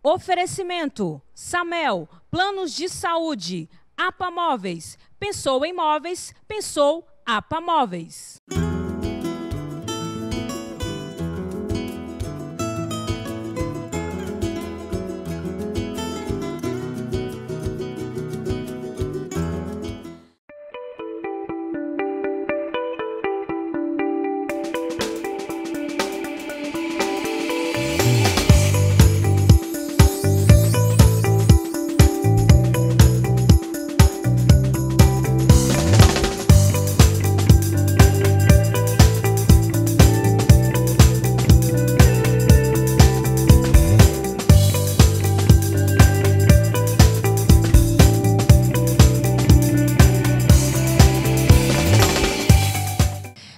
Oferecimento: Samel, planos de saúde, APA Móveis. Pensou em móveis, pensou APA Móveis.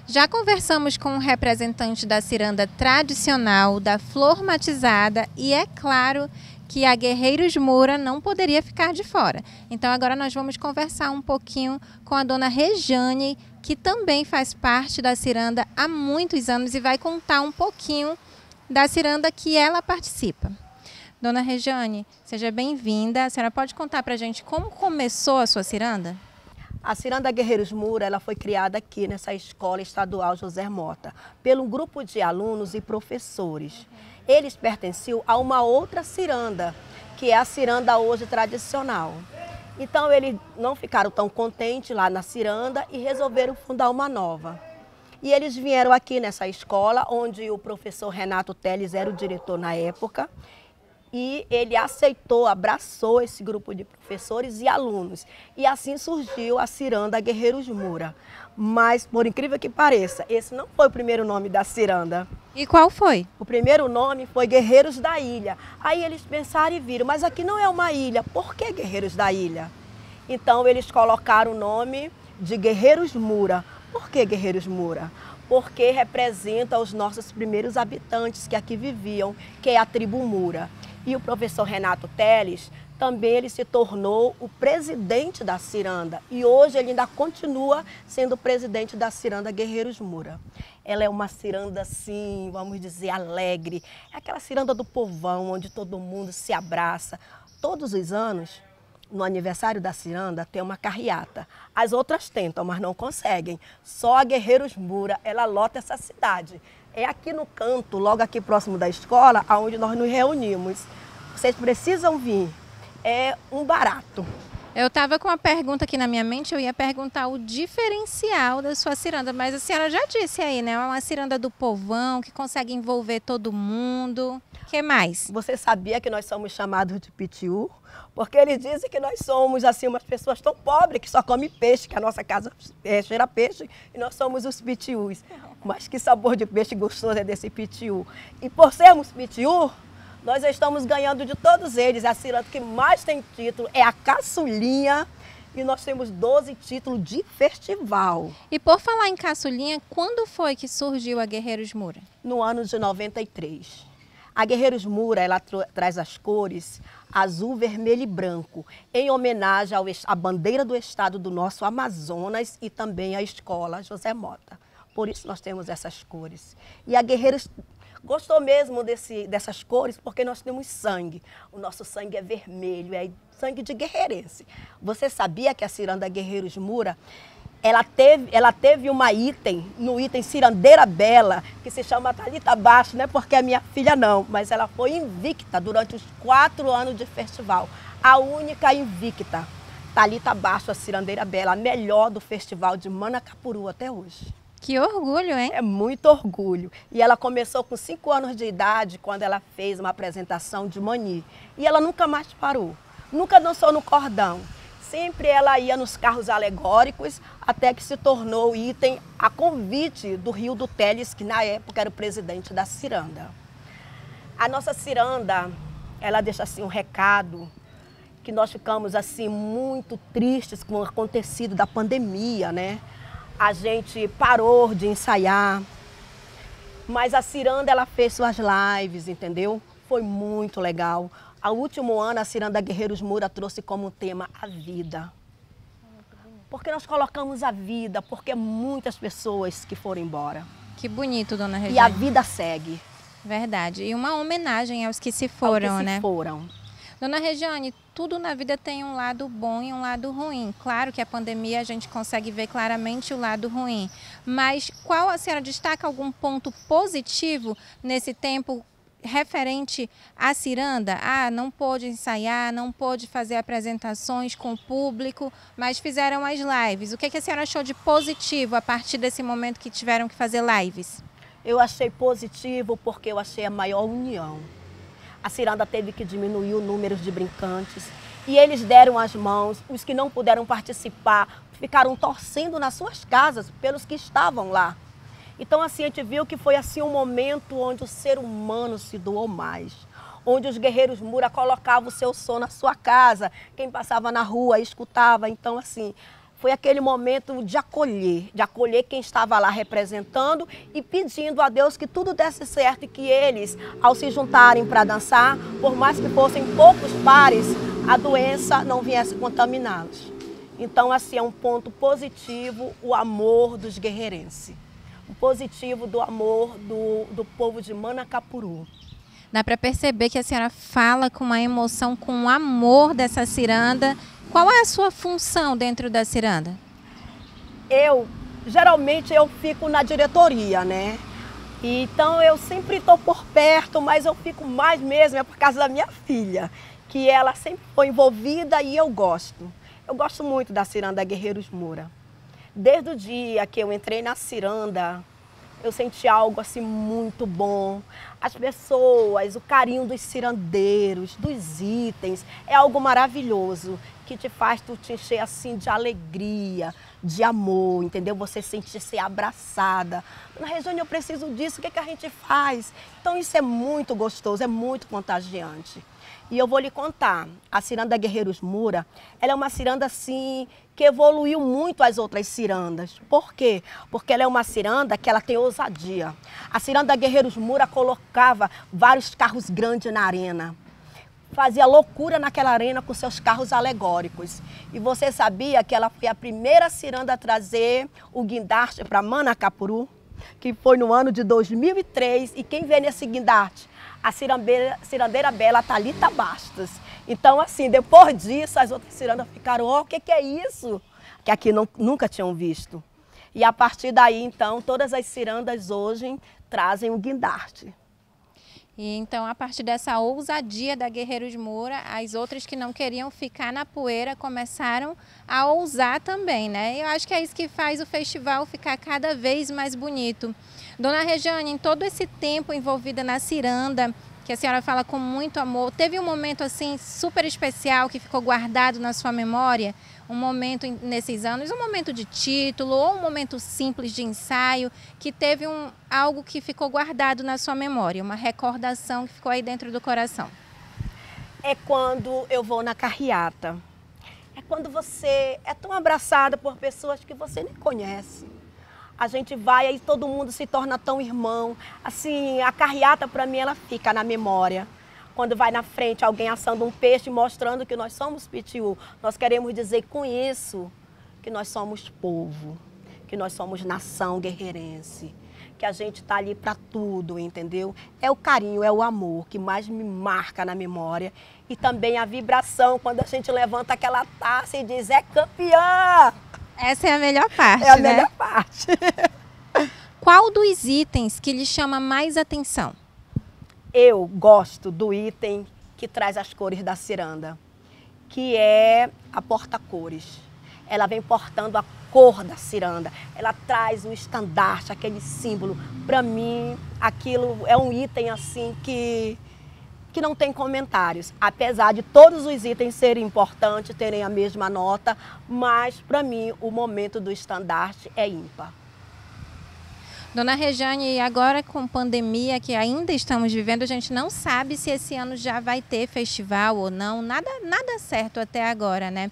Já conversamos com um representante da ciranda tradicional, da flor matizada, e é claro que a Guerreiros Moura não poderia ficar de fora. Então agora nós vamos conversar um pouquinho com a dona Rejane, que também faz parte da ciranda há muitos anos e vai contar um pouquinho da ciranda que ela participa. Dona Rejane, seja bem-vinda. A senhora pode contar para a gente como começou a sua ciranda? A ciranda Guerreiros Moura, ela foi criada aqui nessa escola estadual José Mota, pelo grupo de alunos e professores. Eles pertenciam a uma outra ciranda, que é a ciranda hoje tradicional. Então eles não ficaram tão contentes lá na ciranda e resolveram fundar uma nova. E eles vieram aqui nessa escola, onde o professor Renato Teles era o diretor na época, e ele aceitou, abraçou esse grupo de professores e alunos. E assim surgiu a ciranda Guerreiros Moura. Mas, por incrível que pareça, esse não foi o primeiro nome da ciranda. E qual foi? O primeiro nome foi Guerreiros da Ilha. Aí eles pensaram e viram, mas aqui não é uma ilha, por que Guerreiros da Ilha? Então eles colocaram o nome de Guerreiros Moura. Por que Guerreiros Moura? Porque representa os nossos primeiros habitantes que aqui viviam, que é a tribo Moura. E o professor Renato Teles, também ele se tornou o presidente da ciranda. E hoje ele ainda continua sendo o presidente da ciranda Guerreiros Moura. Ela é uma ciranda, assim, vamos dizer, alegre. É aquela ciranda do povão, onde todo mundo se abraça. Todos os anos, no aniversário da ciranda, tem uma carreata. As outras tentam, mas não conseguem. Só a Guerreiros Moura, ela lota essa cidade. É aqui no canto, logo aqui próximo da escola, onde nós nos reunimos. Vocês precisam vir. É um barato. Eu estava com uma pergunta aqui na minha mente, eu ia perguntar o diferencial da sua ciranda, mas a senhora já disse aí, né? É uma ciranda do povão, que consegue envolver todo mundo. O que mais? Você sabia que nós somos chamados de pitiú? Porque eles dizem que nós somos, assim, umas pessoas tão pobres que só comem peixe, que a nossa casa cheira peixe, e nós somos os pitiús. Mas que sabor de peixe gostoso é desse pitiú. E por sermos pitiú, nós estamos ganhando de todos eles. A ciranda que mais tem título é a caçulinha, e nós temos 12 títulos de festival. E por falar em caçulinha, quando foi que surgiu a Guerreiros Moura? No ano de 93. A Guerreiros Moura, ela traz as cores azul, vermelho e branco, em homenagem à bandeira do estado do nosso Amazonas e também à escola José Mota. Por isso nós temos essas cores. E a Guerreiros gostou mesmo dessas cores porque nós temos sangue. O nosso sangue é vermelho, é sangue de guerreirense. Você sabia que a ciranda Guerreiros Moura, ela teve uma item, no item Cirandeira Bela, que se chama Thalita Baixo, não é porque é minha filha não, mas ela foi invicta durante os 4 anos de festival. A única invicta, Thalita Baixo, a Cirandeira Bela, a melhor do festival de Manacapuru até hoje. Que orgulho, hein? É muito orgulho. E ela começou com 5 anos de idade, quando ela fez uma apresentação de Mani. E ela nunca mais parou, nunca dançou no cordão. Sempre ela ia nos carros alegóricos, até que se tornou item a convite do Rio do Teles, que na época era o presidente da ciranda. A nossa ciranda, ela deixa assim um recado, que nós ficamos assim muito tristes com o acontecido da pandemia, né? A gente parou de ensaiar, mas a ciranda ela fez suas lives, entendeu? Foi muito legal. O último ano, a ciranda Guerreiros Moura trouxe como tema a vida. Porque nós colocamos a vida, porque muitas pessoas que foram embora. Que bonito, dona Rejane. E a vida segue. Verdade. E uma homenagem aos que se foram, né? Foram. Dona Regiane, tudo na vida tem um lado bom e um lado ruim. Claro que a pandemia a gente consegue ver claramente o lado ruim. Mas qual a senhora destaca algum ponto positivo nesse tempo referente à ciranda? Ah, não pôde ensaiar, não pôde fazer apresentações com o público, mas fizeram as lives. O que a senhora achou de positivo a partir desse momento que tiveram que fazer lives? Eu achei positivo porque eu achei a maior união. A ciranda teve que diminuir o número de brincantes e eles deram as mãos. Os que não puderam participar ficaram torcendo nas suas casas pelos que estavam lá. Então assim, a gente viu que foi assim um momento onde o ser humano se doou mais. Onde os guerreiros Moura colocavam o seu som na sua casa. Quem passava na rua escutava. Então assim, foi aquele momento de acolher quem estava lá representando e pedindo a Deus que tudo desse certo e que eles, ao se juntarem para dançar, por mais que fossem poucos pares, a doença não viesse contaminá-los. Então, assim, é um ponto positivo o amor dos guerreirenses. O positivo do amor do povo de Manacapuru. Dá para perceber que a senhora fala com uma emoção, com um amor dessa ciranda. Qual é a sua função dentro da ciranda? Geralmente eu fico na diretoria, né? Então eu sempre estou por perto, mas eu fico mais mesmo, é por causa da minha filha, que ela sempre foi envolvida e eu gosto. Eu gosto muito da ciranda Guerreiros Moura. Desde o dia que eu entrei na ciranda, eu senti algo assim muito bom. As pessoas, o carinho dos cirandeiros, dos itens, é algo maravilhoso que te faz tu te encher assim de alegria, de amor, entendeu? Você sentir ser abraçada. Na Regiane, eu preciso disso, o que a gente faz? Então isso é muito gostoso, é muito contagiante. E eu vou lhe contar, a ciranda Guerreiros Moura, ela é uma ciranda assim que evoluiu muito as outras cirandas. Por quê? Porque ela é uma ciranda que ela tem ousadia. A ciranda Guerreiros Moura colocava vários carros grandes na arena. Fazia loucura naquela arena com seus carros alegóricos. E você sabia que ela foi a primeira ciranda a trazer o guindaste para Manacapuru? Que foi no ano de 2003. E quem vê nesse guindaste? A cirandeira bela Thalita Bastos. Então, assim, depois disso, as outras cirandas ficaram, o que é isso? Que aqui nunca tinham visto. E a partir daí, então, todas as cirandas hoje trazem o guindaste. E então, a partir dessa ousadia da Guerreiros Moura, as outras que não queriam ficar na poeira começaram a ousar também, né? Eu acho que é isso que faz o festival ficar cada vez mais bonito. Dona Regiane, em todo esse tempo envolvida na ciranda, que a senhora fala com muito amor, teve um momento assim super especial que ficou guardado na sua memória? Um momento nesses anos, um momento de título ou um momento simples de ensaio que teve algo que ficou guardado na sua memória, uma recordação que ficou aí dentro do coração? É quando eu vou na carreata. É quando você é tão abraçada por pessoas que você nem conhece. A gente vai e todo mundo se torna tão irmão. Assim, a carreata para mim ela fica na memória. Quando vai na frente alguém assando um peixe mostrando que nós somos Pitiú, nós queremos dizer com isso que nós somos povo, que nós somos nação guerreirense, que a gente está ali para tudo, entendeu? É o carinho, é o amor que mais me marca na memória e também a vibração quando a gente levanta aquela taça e diz é campeã! Essa é a melhor parte, né? É a né? melhor parte. Qual dos itens que lhe chama mais atenção? Eu gosto do item que traz as cores da ciranda, que é a porta-cores. Ela vem portando a cor da ciranda, ela traz o estandarte, aquele símbolo. Para mim, aquilo é um item assim que não tem comentários. Apesar de todos os itens serem importantes, terem a mesma nota, mas para mim o momento do estandarte é ímpar. Dona Regiane, agora com pandemia que ainda estamos vivendo, a gente não sabe se esse ano já vai ter festival ou não, nada certo até agora, né?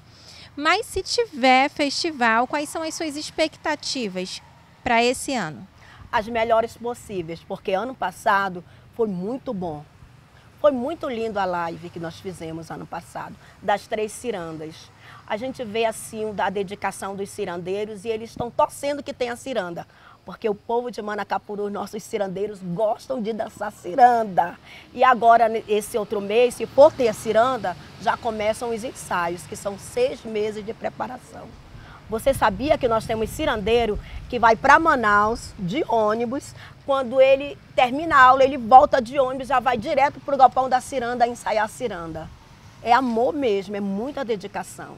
Mas se tiver festival, quais são as suas expectativas para esse ano? As melhores possíveis, porque ano passado foi muito bom. Foi muito lindo a live que nós fizemos ano passado, das 3 cirandas. A gente vê assim a dedicação dos cirandeiros e eles estão torcendo que tenha ciranda. porque o povo de Manacapuru, nossos cirandeiros, gostam de dançar ciranda. E agora, esse outro mês, se for ter a ciranda, já começam os ensaios, que são 6 meses de preparação. Você sabia que nós temos cirandeiro que vai para Manaus de ônibus, quando ele termina a aula, ele volta de ônibus, já vai direto para o galpão da ciranda ensaiar a ciranda. É amor mesmo, é muita dedicação.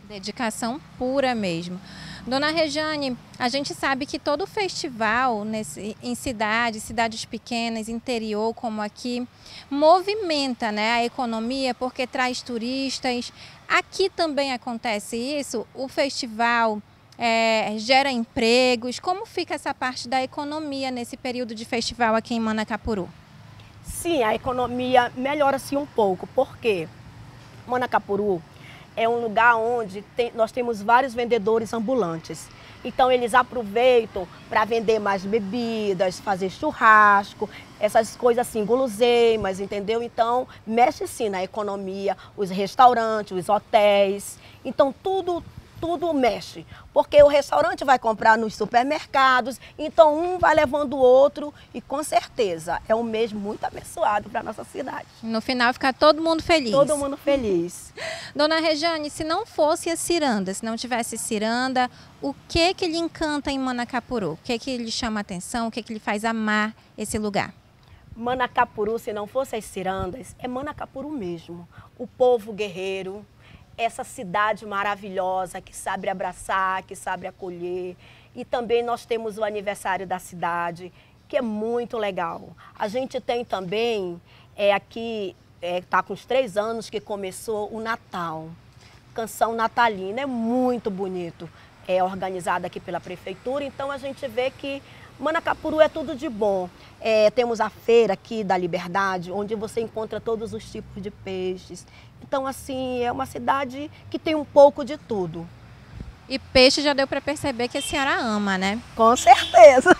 Dedicação pura mesmo. Dona Rejane, a gente sabe que todo festival em cidades pequenas, interior como aqui, movimenta, né, a economia porque traz turistas. Aqui também acontece isso? O festival gera empregos? Como fica essa parte da economia nesse período de festival aqui em Manacapuru? Sim, a economia melhora-se um pouco, porque Manacapuru é um lugar onde nós temos vários vendedores ambulantes. Então eles aproveitam para vender mais bebidas, fazer churrasco, essas coisas assim, guloseimas, entendeu? Então mexe sim na economia, os restaurantes, os hotéis. Então tudo mexe, porque o restaurante vai comprar nos supermercados, então um vai levando o outro e com certeza é um mês muito abençoado para a nossa cidade. No final fica todo mundo feliz. Todo mundo feliz. Dona Rejane, se não fosse a ciranda, se não tivesse ciranda, o que lhe encanta em Manacapuru? O que lhe chama a atenção, o que lhe faz amar esse lugar? Manacapuru, se não fosse as cirandas, é Manacapuru mesmo. O povo guerreiro, essa cidade maravilhosa que sabe abraçar, que sabe acolher. E também nós temos o aniversário da cidade, que é muito legal. A gente tem também, aqui, está com os 3 anos que começou o Natal. Canção natalina, é muito bonito. É organizada aqui pela prefeitura, então a gente vê que Manacapuru é tudo de bom. Temos a feira aqui da Liberdade, onde você encontra todos os tipos de peixes. Então, assim, é uma cidade que tem um pouco de tudo. E peixe já deu para perceber que a senhora ama, né? Com certeza.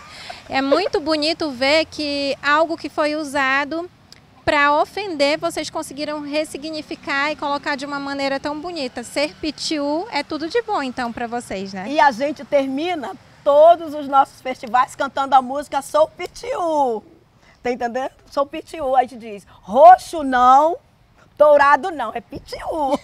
É muito bonito ver que algo que foi usado para ofender, vocês conseguiram ressignificar e colocar de uma maneira tão bonita. Ser pitiu é tudo de bom, então, para vocês, né? E a gente termina todos os nossos festivais cantando a música Sou Pitiu. Tá entendendo? Sou Pitiu. A gente diz, roxo não, dourado não, é pitiu.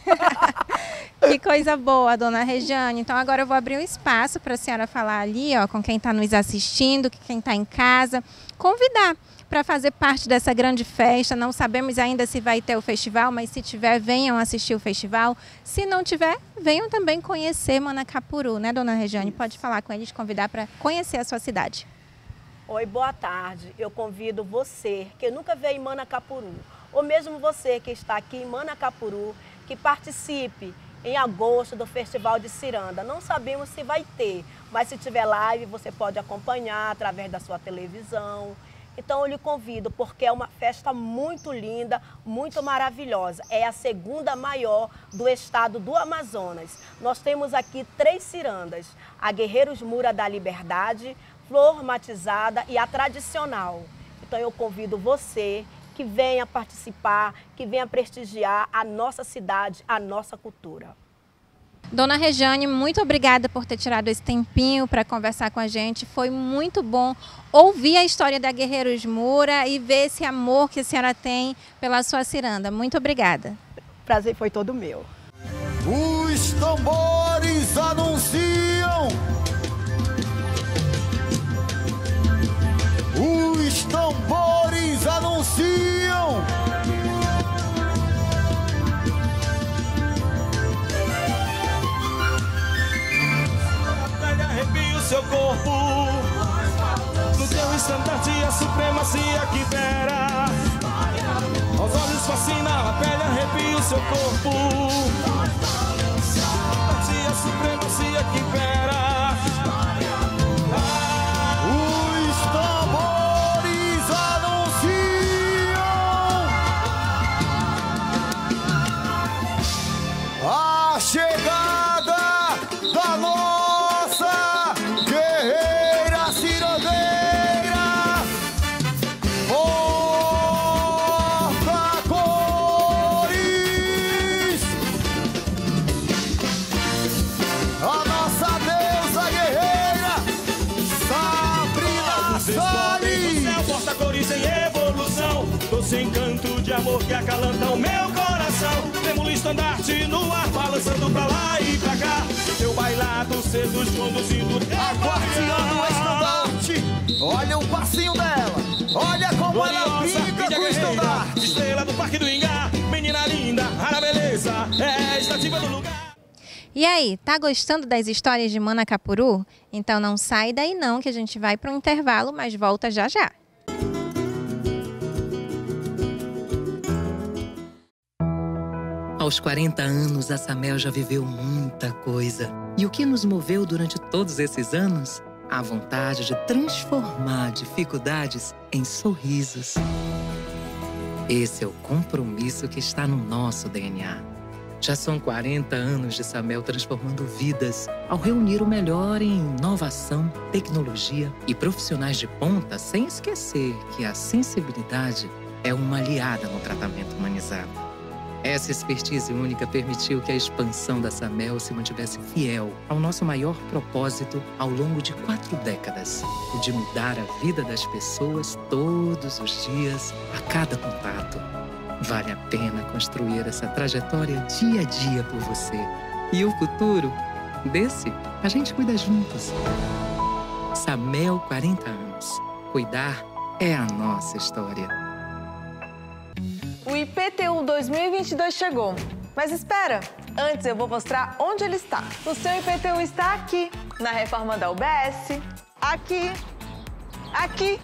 Que coisa boa, Dona Rejane. Então agora eu vou abrir um espaço para a senhora falar ali, ó, com quem está nos assistindo, quem está em casa, convidar para fazer parte dessa grande festa. Não sabemos ainda se vai ter o festival, mas se tiver, venham assistir o festival. Se não tiver, venham também conhecer Manacapuru, né, Dona Rejane? Pode falar com eles, convidar para conhecer a sua cidade. Oi, boa tarde. Eu convido você que nunca veio em Manacapuru, ou mesmo você que está aqui em Manacapuru, que participe em agosto do Festival de Ciranda. Não sabemos se vai ter, mas se tiver live você pode acompanhar através da sua televisão. Então eu lhe convido, porque é uma festa muito linda, muito maravilhosa. É a 2ª maior do estado do Amazonas. Nós temos aqui 3 cirandas, a Guerreiros Mura da Liberdade, Flor Matizada e a tradicional. Então eu convido você que venha participar, que venha prestigiar a nossa cidade, a nossa cultura. Dona Rejane, muito obrigada por ter tirado esse tempinho para conversar com a gente. Foi muito bom ouvir a história da Guerreiros Mura e ver esse amor que a senhora tem pela sua ciranda. Muito obrigada. O prazer foi todo meu. Os tambores anunciam. Os tambores anunciam. Arrepia o seu corpo, no teu estandarte a supremacia que impera. Aos olhos fascina, a pele arrepia o seu corpo, a supremacia que impera. Os tambores anunciam a chegada da nossa guerreira cirandeira, porta-cores, a nossa deusa esse encanto de amor que acalanta o meu coração. Temos o estandarte no ar, balançando pra lá e pra cá. Teu bailado seduz conduzindo Aguardiando o estandarte, olha o passinho dela, olha como ela brinca com o estandarte. Estrela do Parque do Ingá, menina linda, rara beleza, é estativa do lugar. E aí, tá gostando das histórias de Manacapuru? Então não sai daí não, que a gente vai para um intervalo, mas volta já já. Aos 40 anos, a Samel já viveu muita coisa. E o que nos moveu durante todos esses anos? A vontade de transformar dificuldades em sorrisos. Esse é o compromisso que está no nosso DNA. Já são 40 anos de Samel transformando vidas ao reunir o melhor em inovação, tecnologia e profissionais de ponta, sem esquecer que a sensibilidade é uma aliada no tratamento humanizado. Essa expertise única permitiu que a expansão da Samel se mantivesse fiel ao nosso maior propósito ao longo de 4 décadas, o de mudar a vida das pessoas todos os dias, a cada contato. Vale a pena construir essa trajetória dia a dia por você. E o futuro? Desse, a gente cuida juntos. Samel, 40 anos. Cuidar é a nossa história. O IPTU 2022 chegou. Mas espera, antes eu vou mostrar onde ele está. O seu IPTU está aqui, na reforma da UBS, aqui, aqui,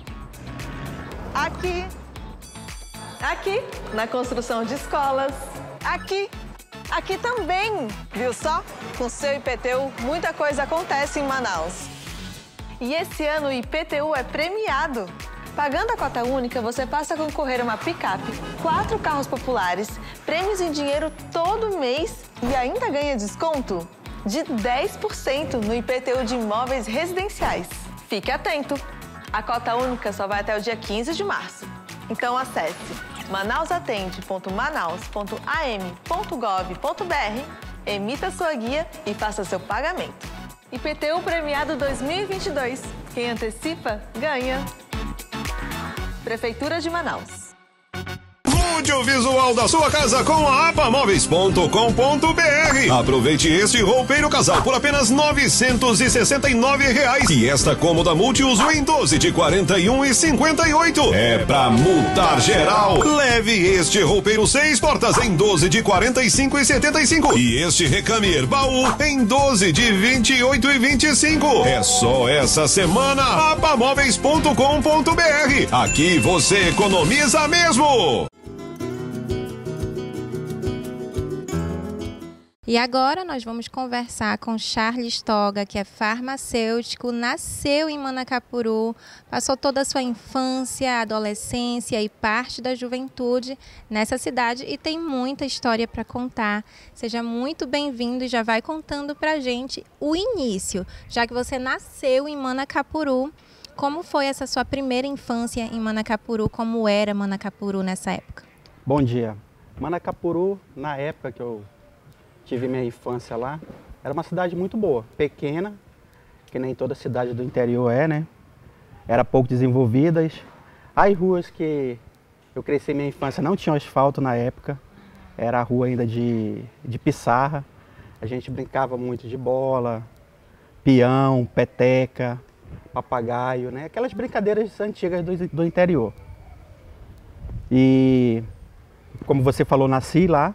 aqui, aqui, na construção de escolas, aqui, aqui também. Viu só? Com o seu IPTU, muita coisa acontece em Manaus. E esse ano o IPTU é premiado. Pagando a cota única, você passa a concorrer a uma picape, 4 carros populares, prêmios em dinheiro todo mês e ainda ganha desconto de 10% no IPTU de imóveis residenciais. Fique atento! A cota única só vai até o dia 15 de março. Então acesse manausatende.manaus.am.gov.br, emita sua guia e faça seu pagamento. IPTU Premiado 2022. Quem antecipa, ganha. Prefeitura de Manaus. Mude o visual da sua casa com a apamóveis.com.br. Aproveite este roupeiro casal por apenas R$ 969 e esta cômoda multiuso em 12 de 41,58. É pra mudar geral. Leve este roupeiro 6 portas em 12 de 45,75 e este recame baú em 12 de 28,25. É só essa semana. apamóveis.com.br. Aqui você economiza mesmo. E agora nós vamos conversar com Charles Toga, que é farmacêutico, nasceu em Manacapuru, passou toda a sua infância, adolescência e parte da juventude nessa cidade e tem muita história para contar. Seja muito bem-vindo e já vai contando para a gente o início, já que você nasceu em Manacapuru. Como foi essa sua primeira infância em Manacapuru? Como era Manacapuru nessa época? Bom dia. Manacapuru, na época que eu tive minha infância lá, era uma cidade muito boa, pequena, que nem toda cidade do interior é, né? Era pouco desenvolvidas. As ruas que eu cresci minha infância não tinham asfalto na época, era a rua ainda de pissarra. A gente brincava muito de bola, peão, peteca, papagaio, né? Aquelas brincadeiras antigas do interior. E como você falou, nasci lá.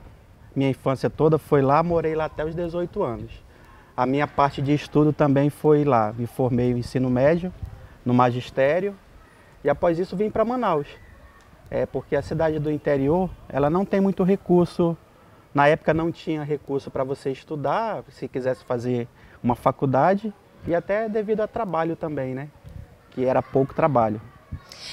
Minha infância toda foi lá, morei lá até os 18 anos. A minha parte de estudo também foi lá. Me formei no ensino médio, no magistério, e após isso vim para Manaus. Porque a cidade do interior, ela não tem muito recurso. Na época não tinha recurso para você estudar, se quisesse fazer uma faculdade, e até devido a trabalho também, né? Que era pouco trabalho.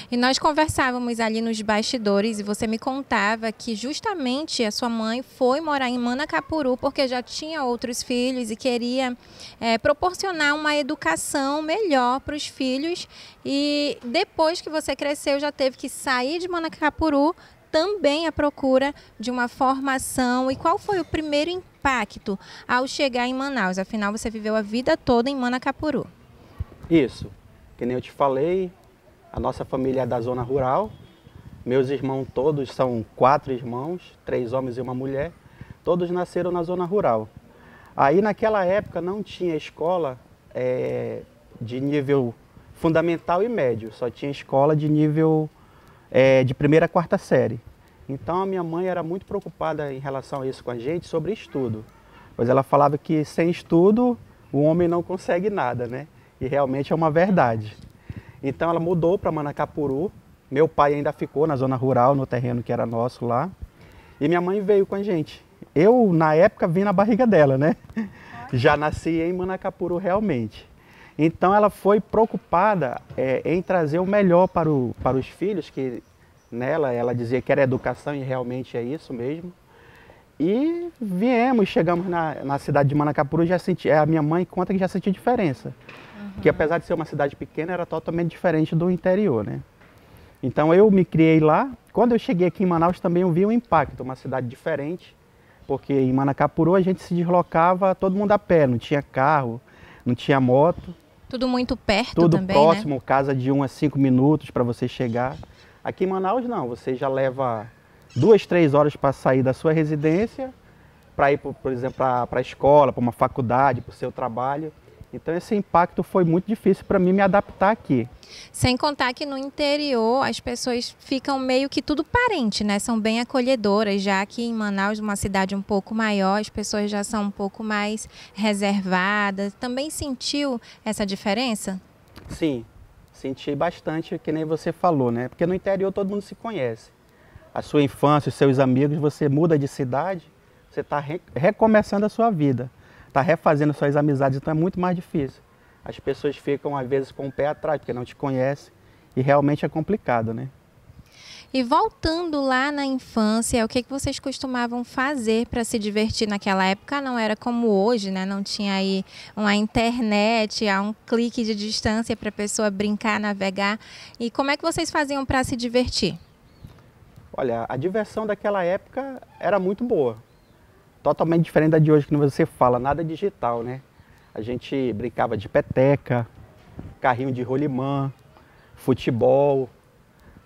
E nós conversávamos ali nos bastidores e você me contava que justamente a sua mãe foi morar em Manacapuru porque já tinha outros filhos e queria proporcionar uma educação melhor para os filhos. E depois que você cresceu já teve que sair de Manacapuru também à procura de uma formação. E qual foi o primeiro impacto ao chegar em Manaus? Afinal, você viveu a vida toda em Manacapuru. Isso, que nem eu te falei. A nossa família é da zona rural, Meus irmãos todos, são 4 irmãos, 3 homens e uma mulher, todos nasceram na zona rural. Aí naquela época não tinha escola de nível fundamental e médio, só tinha escola de nível de 1ª a 4ª série. Então a minha mãe era muito preocupada em relação a isso com a gente, sobre estudo. Pois ela falava que sem estudo o homem não consegue nada, né? E realmente é uma verdade. Então ela mudou para Manacapuru, meu pai ainda ficou na zona rural, no terreno que era nosso lá, e minha mãe veio com a gente. Eu, na época, vim na barriga dela, né? Já nasci em Manacapuru realmente. Então ela foi preocupada em trazer o melhor para os filhos, que nela ela dizia que era educação e realmente é isso mesmo. E chegamos na cidade de Manacapuru, a minha mãe conta que já sentiu diferença. Que apesar de ser uma cidade pequena, era totalmente diferente do interior, né? Então eu me criei lá. Quando eu cheguei aqui em Manaus também eu vi um impacto, uma cidade diferente, porque em Manacapuru a gente se deslocava todo mundo a pé, não tinha carro, não tinha moto. Tudo muito perto tudo também, próximo, né? Casa de 1 a 5 minutos para você chegar. Aqui em Manaus não, você já leva 2, 3 horas para sair da sua residência, para ir, por exemplo, para a escola, para uma faculdade, para o seu trabalho. Então esse impacto foi muito difícil para mim me adaptar aqui. Sem contar que no interior as pessoas ficam meio que tudo parente, né? São bem acolhedoras, já que em Manaus, uma cidade um pouco maior, as pessoas já são um pouco mais reservadas. Também sentiu essa diferença? Sim, senti bastante, que nem você falou, né? Porque no interior todo mundo se conhece. A sua infância, os seus amigos, você muda de cidade, você está recomeçando a sua vida. Está refazendo suas amizades, então é muito mais difícil. As pessoas ficam, às vezes, com o pé atrás, porque não te conhecem, e realmente é complicado, né? E voltando lá na infância, o que vocês costumavam fazer para se divertir naquela época? Não era como hoje, né? Não tinha aí uma internet, a um clique de distância para a pessoa brincar, navegar. E como é que vocês faziam para se divertir? Olha, a diversão daquela época era muito boa. Totalmente diferente da de hoje, que você fala, nada digital, né? A gente brincava de peteca, carrinho de rolimã, futebol,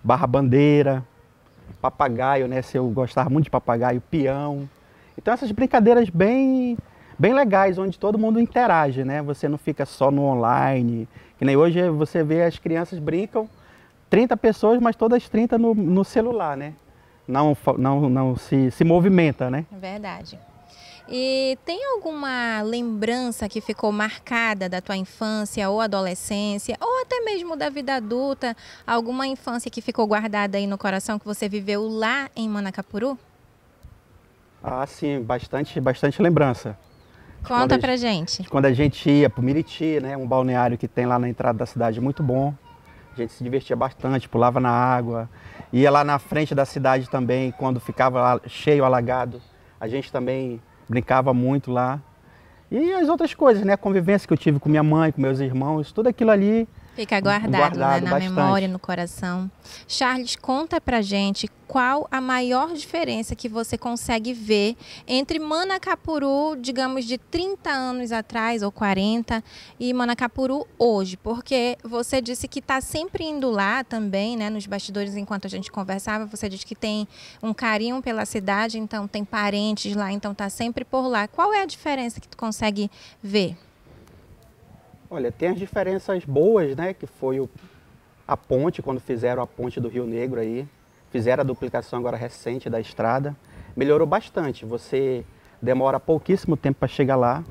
barra-bandeira, papagaio, né? Eu gostava muito de papagaio, peão. Então essas brincadeiras bem legais, onde todo mundo interage, né? Você não fica só no online, que nem hoje você vê as crianças brincam, 30 pessoas, mas todas 30 no celular, né? Não se movimenta, né? Verdade. E tem alguma lembrança que ficou marcada da tua infância ou adolescência, ou até mesmo da vida adulta, alguma infância que ficou guardada aí no coração que você viveu lá em Manacapuru? Ah, sim, bastante lembrança. Conta pra gente. Quando a gente ia pro Miriti, né, um balneário que tem lá na entrada da cidade muito bom. A gente se divertia bastante, pulava na água. Ia lá na frente da cidade também, quando ficava cheio, alagado. A gente também brincava muito lá. E as outras coisas, né? A convivência que eu tive com minha mãe, com meus irmãos, tudo aquilo ali. Fica guardado, né? Na bastante. Memória, no coração. Charles, conta pra gente qual a maior diferença que você consegue ver entre Manacapuru, digamos, de 30 anos atrás ou 40 e Manacapuru hoje, porque você disse que está sempre indo lá também, né? Nos bastidores, enquanto a gente conversava, você disse que tem um carinho pela cidade, então tem parentes lá, então está sempre por lá. Qual é a diferença que tu consegue ver? Olha, tem as diferenças boas, né? Que foi a ponte, quando fizeram a ponte do Rio Negro aí. Fizeram a duplicação agora recente da estrada. Melhorou bastante. Você demora pouquíssimo tempo para chegar lá.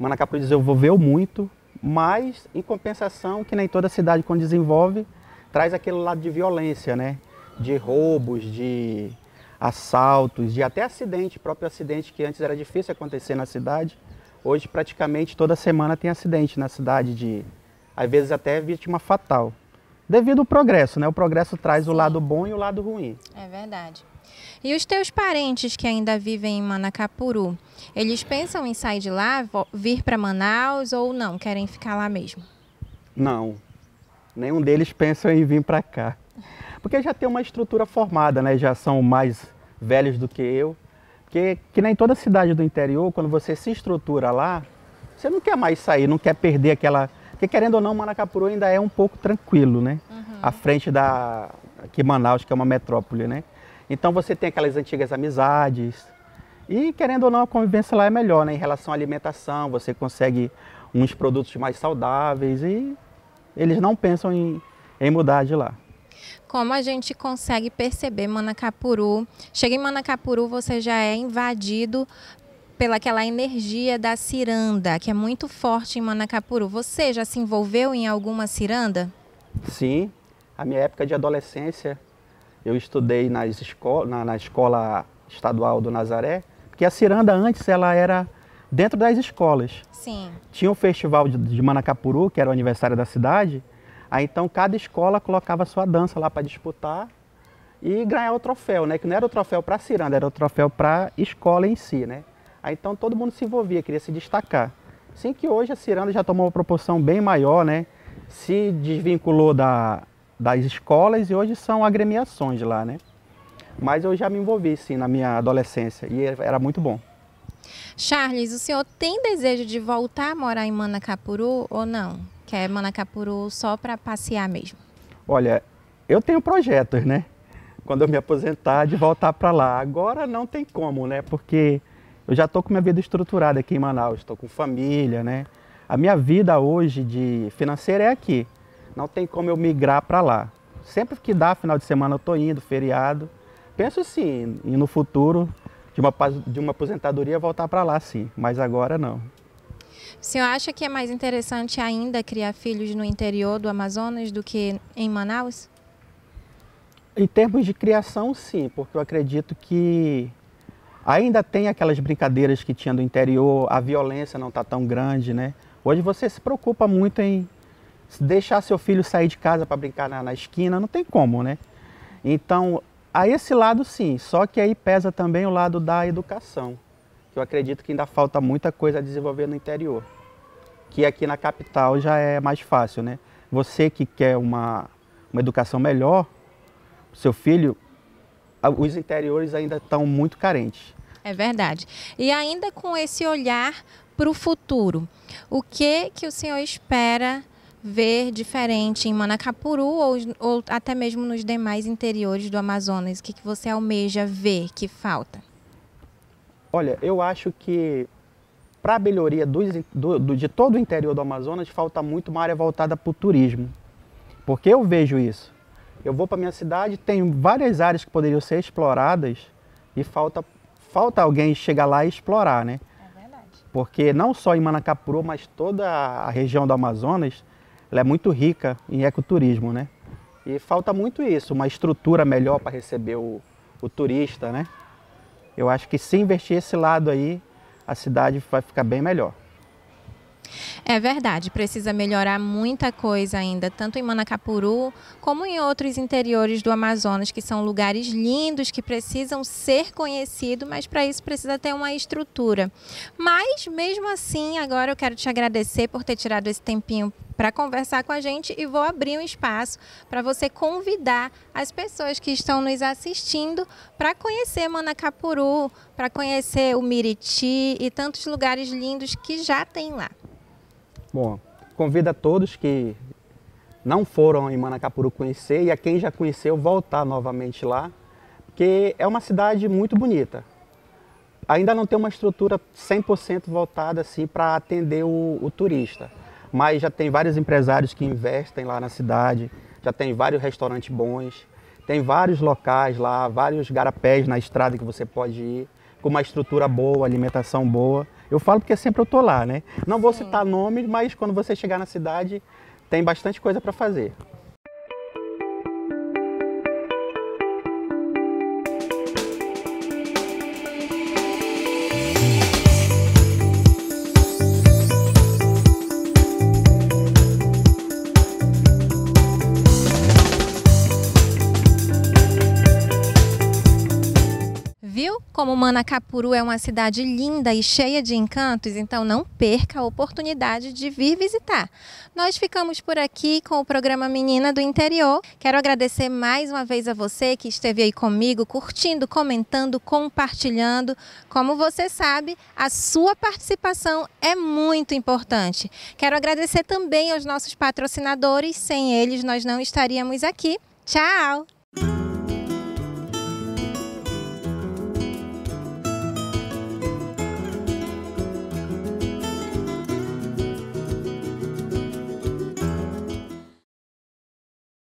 Manacapuru desenvolveu muito, mas em compensação, que nem toda cidade quando desenvolve, traz aquele lado de violência, né? De roubos, de assaltos, de até acidente, próprio acidente que antes era difícil acontecer na cidade. Hoje, praticamente, toda semana tem acidente na cidade, às vezes até vítima fatal. Devido ao progresso, né? O progresso traz o lado bom e o lado ruim. É verdade. E os teus parentes que ainda vivem em Manacapuru, eles pensam em sair de lá, vir para Manaus ou não? Querem ficar lá mesmo? Não. Nenhum deles pensa em vir para cá. Porque já tem uma estrutura formada, né? Já são mais velhos do que eu. Que nem toda cidade do interior, quando você se estrutura lá, você não quer mais sair, não quer perder aquela... Porque querendo ou não, Manacapuru ainda é um pouco tranquilo, né? À frente aqui em Manaus, que é uma metrópole, né? Então você tem aquelas antigas amizades e, querendo ou não, a convivência lá é melhor, né? Em relação à alimentação, você consegue uns produtos mais saudáveis e eles não pensam em mudar de lá. Como a gente consegue perceber, Manacapuru, chega em Manacapuru, você já é invadido pelaquela energia da ciranda, que é muito forte em Manacapuru. Você já se envolveu em alguma ciranda? Sim, a minha época de adolescência, eu estudei na escola estadual do Nazaré, porque a ciranda antes ela era dentro das escolas. Sim. Tinha o festival de Manacapuru, que era o aniversário da cidade, aí então cada escola colocava sua dança lá para disputar e ganhar o troféu, né? Que não era o troféu para a ciranda, era o troféu para a escola em si, né? Aí então todo mundo se envolvia, queria se destacar. Sim, que hoje a ciranda já tomou uma proporção bem maior, né? Se desvinculou das escolas e hoje são agremiações lá, né? Mas eu já me envolvi, sim, na minha adolescência e era muito bom. Charles, o senhor tem desejo de voltar a morar em Manacapuru ou não? Quer Manacapuru só para passear mesmo? Olha, eu tenho projetos, né? Quando eu me aposentar, de voltar para lá. Agora não tem como, né? Porque eu já estou com minha vida estruturada aqui em Manaus, estou com família, né? A minha vida hoje financeira é aqui. Não tem como eu migrar para lá. Sempre que dá, final de semana eu estou indo, feriado. Penso sim, e no futuro, de uma aposentadoria, voltar para lá sim, mas agora não. O senhor acha que é mais interessante ainda criar filhos no interior do Amazonas do que em Manaus? Em termos de criação, sim, porque eu acredito que ainda tem aquelas brincadeiras que tinha do interior, a violência não está tão grande, né? Hoje você se preocupa muito em deixar seu filho sair de casa para brincar na esquina, não tem como, né? Então, a esse lado sim, só que aí pesa também o lado da educação, que eu acredito que ainda falta muita coisa a desenvolver no interior, que aqui na capital já é mais fácil, né? Você que quer uma educação melhor, seu filho, os interiores ainda estão muito carentes. É verdade. E ainda com esse olhar para o futuro, o que o senhor espera ver diferente em Manacapuru ou até mesmo nos demais interiores do Amazonas? O que você almeja ver que falta? Olha, eu acho que para a melhoria de todo o interior do Amazonas, falta muito uma área voltada para o turismo. Porque eu vejo isso. Eu vou para minha cidade, tem várias áreas que poderiam ser exploradas e falta alguém chegar lá e explorar, né? É verdade. Porque não só em Manacapuru, mas toda a região do Amazonas, ela é muito rica em ecoturismo, né? E falta muito isso, uma estrutura melhor para receber o turista, né? Eu acho que se investir esse lado aí, a cidade vai ficar bem melhor. É verdade, precisa melhorar muita coisa ainda, tanto em Manacapuru como em outros interiores do Amazonas, que são lugares lindos, que precisam ser conhecidos, mas para isso precisa ter uma estrutura. Mas, mesmo assim, agora eu quero te agradecer por ter tirado esse tempinho para conversar com a gente e vou abrir um espaço para você convidar as pessoas que estão nos assistindo para conhecer Manacapuru, para conhecer o Miriti e tantos lugares lindos que já tem lá. Bom, convido a todos que não foram em Manacapuru conhecer e a quem já conheceu voltar novamente lá, porque é uma cidade muito bonita. Ainda não tem uma estrutura 100% voltada assim para atender o turista, mas já tem vários empresários que investem lá na cidade, já tem vários restaurantes bons, tem vários locais lá, vários garapés na estrada que você pode ir, com uma estrutura boa, alimentação boa. Eu falo porque sempre eu tô lá, né? Não vou citar nome, mas quando você chegar na cidade, tem bastante coisa para fazer. Como Manacapuru é uma cidade linda e cheia de encantos, então não perca a oportunidade de vir visitar. Nós ficamos por aqui com o programa Menina do Interior. Quero agradecer mais uma vez a você que esteve aí comigo, curtindo, comentando, compartilhando. Como você sabe, a sua participação é muito importante. Quero agradecer também aos nossos patrocinadores. Sem eles, nós não estaríamos aqui. Tchau!